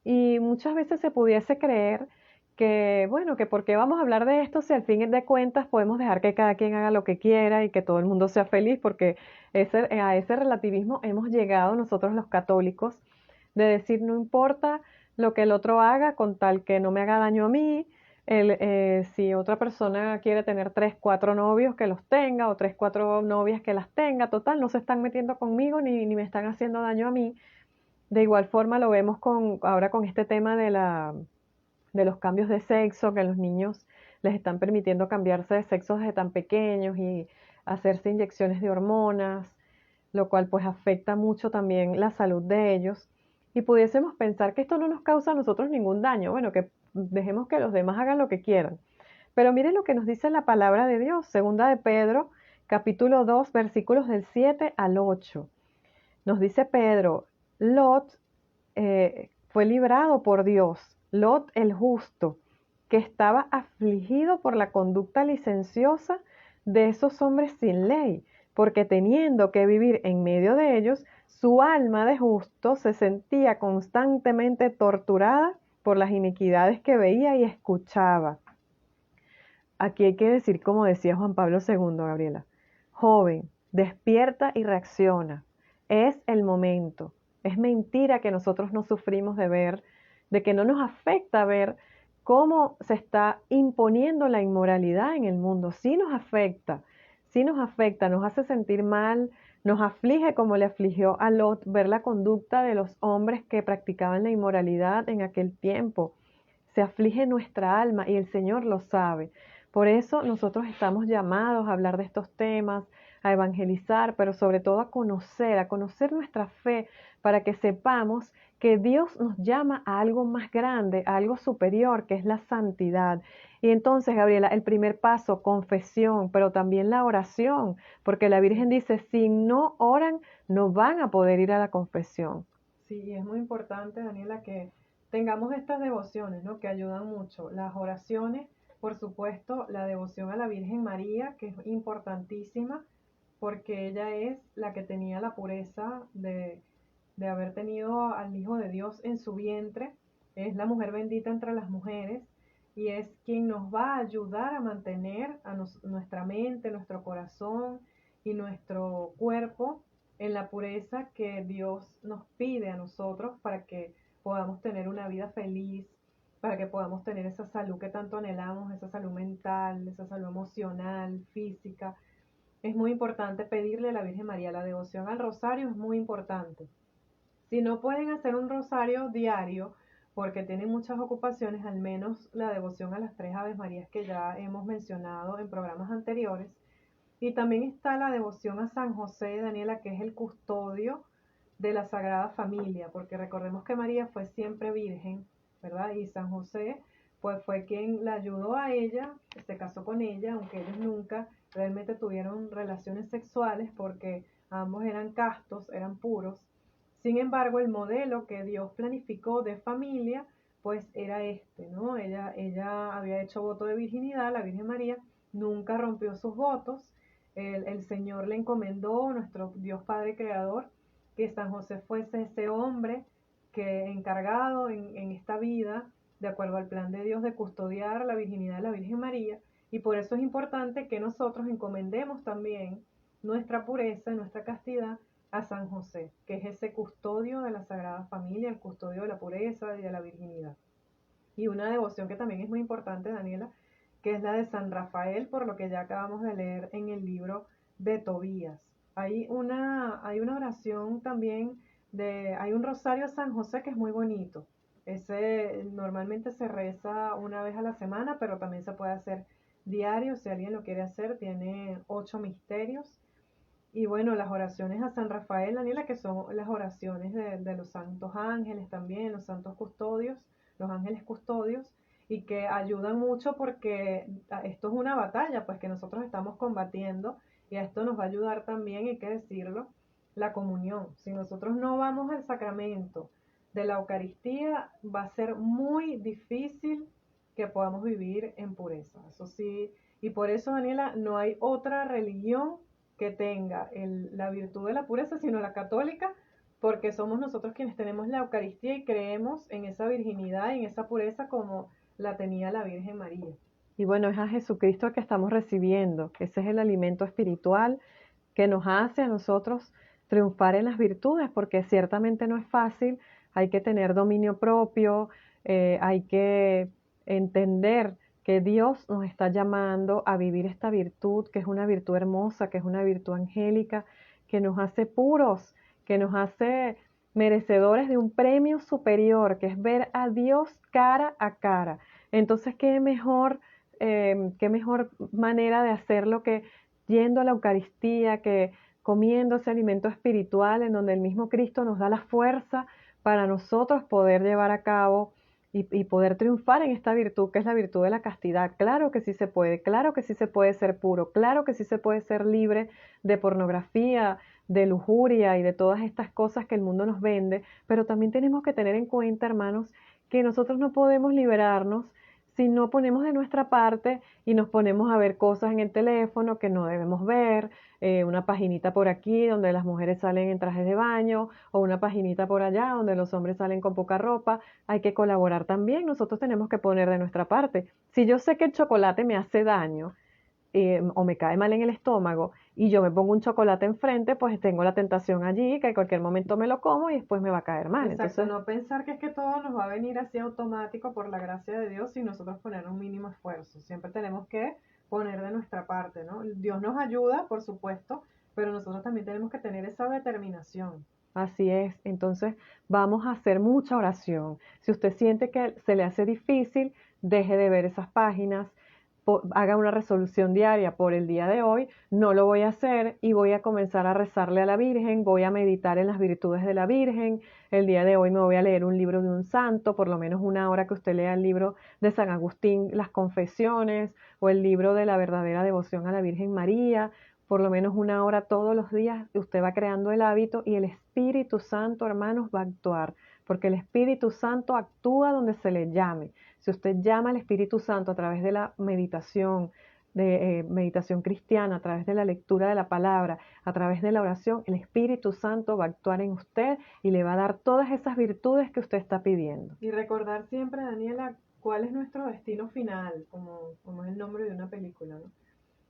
Y muchas veces se pudiese creer que, bueno, que por qué vamos a hablar de esto si al fin de cuentas podemos dejar que cada quien haga lo que quiera y que todo el mundo sea feliz, porque a ese relativismo hemos llegado nosotros los católicos, de decir no importa lo que el otro haga con tal que no me haga daño a mí. Si otra persona quiere tener 3, 4 novios, que los tenga, o 3, 4 novias que las tenga, total, no se están metiendo conmigo ni me están haciendo daño a mí. De igual forma lo vemos ahora con este tema de los cambios de sexo, que los niños les están permitiendo cambiarse de sexo desde tan pequeños y hacerse inyecciones de hormonas, lo cual pues afecta mucho también la salud de ellos. Y pudiésemos pensar que esto no nos causa a nosotros ningún daño, bueno, que dejemos que los demás hagan lo que quieran. Pero miren lo que nos dice la palabra de Dios, segunda de Pedro, capítulo 2, versículos del 7 al 8. Nos dice Pedro: Lot fue librado por Dios, Lot el justo, que estaba afligido por la conducta licenciosa de esos hombres sin ley, porque teniendo que vivir en medio de ellos, su alma de justo se sentía constantemente torturada por las iniquidades que veía y escuchaba. Aquí hay que decir, como decía Juan Pablo II, Gabriela: joven, despierta y reacciona. Es el momento. Es mentira que nosotros no sufrimos de ver, de que no nos afecta ver cómo se está imponiendo la inmoralidad en el mundo. Sí nos afecta, nos hace sentir mal, nos aflige como le afligió a Lot ver la conducta de los hombres que practicaban la inmoralidad en aquel tiempo. Se aflige nuestra alma y el Señor lo sabe. Por eso nosotros estamos llamados a hablar de estos temas, a evangelizar, pero sobre todo a conocer nuestra fe, para que sepamos que Dios nos llama a algo más grande, a algo superior, que es la santidad. Y entonces, Gabriela, el primer paso, confesión, pero también la oración, porque la Virgen dice: si no oran, no van a poder ir a la confesión. Sí, es muy importante, Daniela, que tengamos estas devociones, ¿no? Que ayudan mucho. Las oraciones, por supuesto, la devoción a la Virgen María, que es importantísima, porque ella es la que tenía la pureza de haber tenido al Hijo de Dios en su vientre, es la mujer bendita entre las mujeres y es quien nos va a ayudar a mantener a nuestra mente, nuestro corazón y nuestro cuerpo en la pureza que Dios nos pide a nosotros para que podamos tener una vida feliz, para que podamos tener esa salud que tanto anhelamos, esa salud mental, esa salud emocional, física. Es muy importante pedirle a la Virgen María. La devoción al rosario es muy importante. Si no pueden hacer un rosario diario, porque tienen muchas ocupaciones, al menos la devoción a las 3 Aves Marías que ya hemos mencionado en programas anteriores. Y también está la devoción a San José, Daniela, que es el custodio de la Sagrada Familia, porque recordemos que María fue siempre virgen, ¿verdad? Y San José, pues fue quien la ayudó a ella, se casó con ella, aunque ellos nunca realmente tuvieron relaciones sexuales porque ambos eran castos, eran puros. Sin embargo, el modelo que Dios planificó de familia, pues era este, ¿no? Ella había hecho voto de virginidad, la Virgen María, nunca rompió sus votos. El Señor le encomendó, nuestro Dios Padre Creador, que San José fuese ese hombre que encargado en esta vida, de acuerdo al plan de Dios, de custodiar la virginidad de la Virgen María. Y por eso es importante que nosotros encomendemos también nuestra pureza, nuestra castidad a San José, que es ese custodio de la Sagrada Familia, el custodio de la pureza y de la virginidad. Y una devoción que también es muy importante, Daniela, que es la de San Rafael, por lo que ya acabamos de leer en el libro de Tobías. Hay una oración también hay un rosario a San José que es muy bonito. Ese normalmente se reza una vez a la semana, pero también se puede hacer diario si alguien lo quiere hacer. Tiene 8 misterios. Y bueno, las oraciones a San Rafael, Daniela, que son las oraciones de los santos ángeles también, los santos custodios, los ángeles custodios, y que ayudan mucho porque esto es una batalla, pues que nosotros estamos combatiendo, y a esto nos va a ayudar también, hay que decirlo, la comunión. Si nosotros no vamos al sacramento de la Eucaristía, va a ser muy difícil que podamos vivir en pureza. Eso sí, y por eso, Daniela, no hay otra religión que tenga la virtud de la pureza, sino la católica, porque somos nosotros quienes tenemos la Eucaristía y creemos en esa virginidad y en esa pureza como la tenía la Virgen María. Y bueno, es a Jesucristo que estamos recibiendo. Ese es el alimento espiritual que nos hace a nosotros triunfar en las virtudes, porque ciertamente no es fácil, hay que tener dominio propio, hay que entender que Dios nos está llamando a vivir esta virtud, que es una virtud hermosa, que es una virtud angélica, que nos hace puros, que nos hace merecedores de un premio superior, que es ver a Dios cara a cara. Entonces, qué mejor manera de hacerlo que yendo a la Eucaristía, que comiendo ese alimento espiritual en donde el mismo Cristo nos da la fuerza para nosotros poder llevar a cabo y poder triunfar en esta virtud que es la virtud de la castidad. Claro que sí se puede, claro que sí se puede ser puro, claro que sí se puede ser libre de pornografía, de lujuria y de todas estas cosas que el mundo nos vende, pero también tenemos que tener en cuenta, hermanos, que nosotros no podemos liberarnos si no ponemos de nuestra parte y nos ponemos a ver cosas en el teléfono que no debemos ver, una paginita por aquí donde las mujeres salen en trajes de baño o una paginita por allá donde los hombres salen con poca ropa, hay que colaborar también, nosotros tenemos que poner de nuestra parte. Si yo sé que el chocolate me hace daño, o me cae mal en el estómago y yo me pongo un chocolate enfrente, pues tengo la tentación allí que en cualquier momento me lo como y después me va a caer mal. Exacto, Entonces, no pensar que es que todo nos va a venir así automático por la gracia de Dios sin nosotros poner un mínimo esfuerzo. Siempre tenemos que poner de nuestra parte, ¿no? Dios nos ayuda, por supuesto, pero nosotros también tenemos que tener esa determinación. así es, entonces vamos a hacer mucha oración. Si usted siente que se le hace difícil, deje de ver esas páginas, haga una resolución diaria por el día de hoy, no lo voy a hacer y voy a comenzar a rezarle a la Virgen, voy a meditar en las virtudes de la Virgen, el día de hoy me voy a leer un libro de un santo, por lo menos una hora que usted lea el libro de San Agustín, las Confesiones, o el libro de la verdadera devoción a la Virgen María, por lo menos una hora todos los días, usted va creando el hábito y el Espíritu Santo, hermanos, va a actuar, porque el Espíritu Santo actúa donde se le llame. Si usted llama al Espíritu Santo a través de la meditación, de meditación cristiana, a través de la lectura de la palabra, a través de la oración, el Espíritu Santo va a actuar en usted y le va a dar todas esas virtudes que usted está pidiendo. Y recordar siempre, Daniela, cuál es nuestro destino final, como es el nombre de una película, ¿no?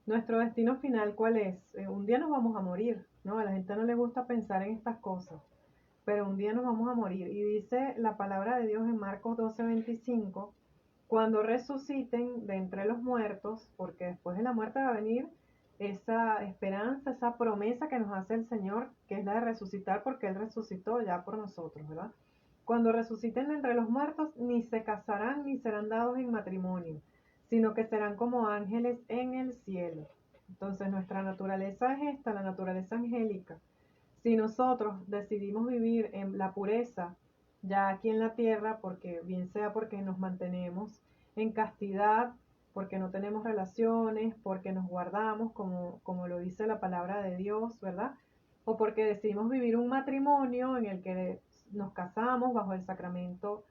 Nuestro destino final, ¿cuál es? Un día nos vamos a morir, ¿no? A la gente no le gusta pensar en estas cosas, pero un día nos vamos a morir. Y dice la palabra de Dios en Marcos 12:25, cuando resuciten de entre los muertos, porque después de la muerte va a venir esa esperanza, esa promesa que nos hace el Señor, que es la de resucitar, porque Él resucitó ya por nosotros, ¿verdad? cuando resuciten entre los muertos, ni se casarán ni serán dados en matrimonio, sino que serán como ángeles en el cielo. Entonces nuestra naturaleza es esta, la naturaleza angélica. Si nosotros decidimos vivir en la pureza, ya aquí en la tierra, porque bien sea porque nos mantenemos en castidad, porque no tenemos relaciones, porque nos guardamos, como lo dice la palabra de Dios, ¿verdad? O porque decidimos vivir un matrimonio en el que nos casamos bajo el sacramento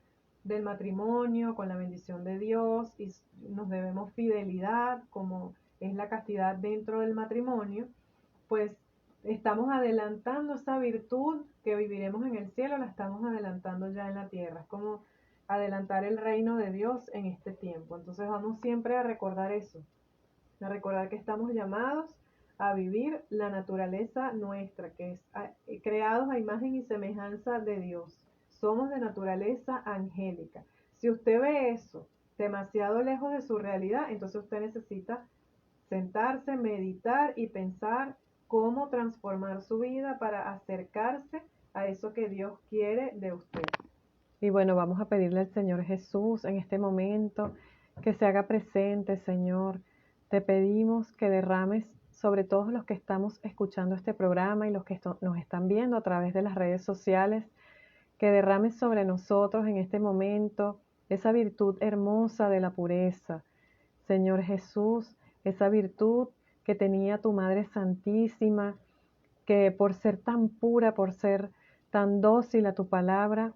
del matrimonio, con la bendición de Dios, y nos debemos fidelidad, como es la castidad dentro del matrimonio, pues estamos adelantando esa virtud que viviremos en el cielo, la estamos adelantando ya en la tierra. Es como adelantar el reino de Dios en este tiempo. Entonces vamos siempre a recordar eso, a recordar que estamos llamados a vivir la naturaleza nuestra, que es creados a imagen y semejanza de Dios. Somos de naturaleza angélica. Si usted ve eso demasiado lejos de su realidad, entonces usted necesita sentarse, meditar y pensar cómo transformar su vida para acercarse a eso que Dios quiere de usted. Y bueno, vamos a pedirle al Señor Jesús en este momento que se haga presente, Señor. Te pedimos que derrames sobre todos los que estamos escuchando este programa y los que nos están viendo a través de las redes sociales, que derrames sobre nosotros en este momento esa virtud hermosa de la pureza. Señor Jesús, esa virtud que tenía tu Madre Santísima, que por ser tan pura, por ser tan dócil a tu palabra,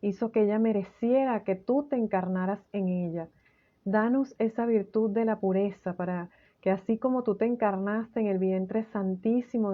hizo que ella mereciera que tú te encarnaras en ella. Danos esa virtud de la pureza para que así como tú te encarnaste en el vientre santísimo